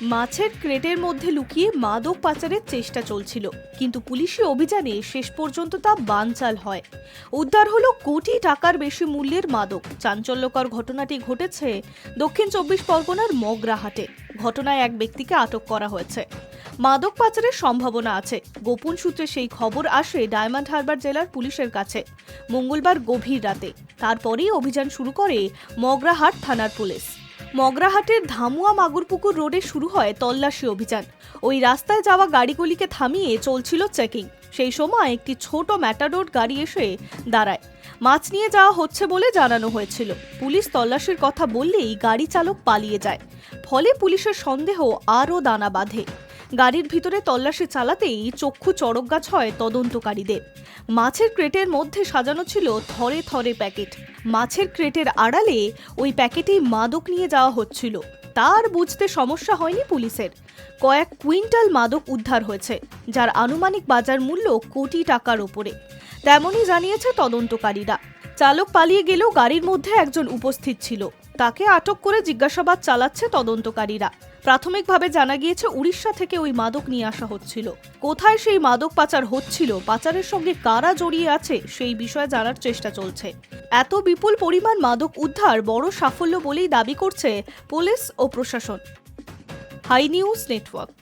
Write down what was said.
মাছের ক্রেটের মধ্যে লুকিয়ে মাদক পাচারের চেষ্টা চলছিল, কিন্তু পুলিশি অভিযানে শেষ পর্যন্ত তা বানচাল হয়। উদ্ধার হলো কোটি টাকার বেশি মূল্যের মাদক। চাঞ্চল্যকর ঘটনাটি ঘটেছে দক্ষিণ 24 পরগনার মগরাহাটে। ঘটনায় এক ব্যক্তিকে আটক করা হয়েছে। মাদক পাচারের সম্ভাবনা আছে। গোপন সূত্রে সেই খবর আসে ডায়মন্ড হারবার জেলার পুলিশের কাছে মঙ্গলবার গভীর রাতে। তারপরেই অভিযান শুরু করে মগরাহাট থানার পুলিশ। মগরাহাটের ধামুয়া মাগুরপুকুর রোডে শুরু হয় তল্লাশি অভিযান। ওই রাস্তায় যাওয়া গাড়িগুলিকে থামিয়ে চলছিল চেকিং। সেই সময় একটি ছোট ম্যাটাডোর গাড়ি এসে দাঁড়ায়। মাছ নিয়ে যাওয়া হচ্ছে বলে জানানো হয়েছিল। পুলিশ তল্লাশির কথা বললেই গাড়ি চালক পালিয়ে যায়। ফলে পুলিশের সন্দেহ আরও দানা বাঁধে। গাড়ির ভিতরে তল্লাশি চালাতেই চক্ষু চড়কগাছ হয় তদন্তকারীদের। মাছের ক্রেটের মধ্যে সাজানো ছিল থরে থরে প্যাকেট। মাছের ক্রেটের আড়ালে ওই প্যাকেটেই মাদক নিয়ে যাওয়া হচ্ছিল। তার বুঝতে সমস্যা হয়নি পুলিশের। কয়েক কুইন্টাল মাদক উদ্ধার হয়েছে, যার আনুমানিক বাজার মূল্য কোটি টাকার ওপরে। তেমনই জানিয়েছে তদন্তকারীরা। চালক পালিয়ে গেলেও গাড়ির মধ্যে একজন উপস্থিত ছিল। তাকে আটক করে জিজ্ঞাসাবাদ চালাচ্ছে তদন্তকারীরা। প্রাথমিকভাবে জানা গিয়েছে উড়িষ্যা থেকে ওই মাদক নিয়ে আসা হচ্ছিল। কোথায় সেই মাদক পাচার হচ্ছিল, পাচারের সঙ্গে কারা জড়িয়ে আছে, সেই বিষয়ে জানার চেষ্টা চলছে। এত বিপুল পরিমাণ মাদক উদ্ধার বড় সাফল্য বলেই দাবি করছে পুলিশ ও প্রশাসন। High News network.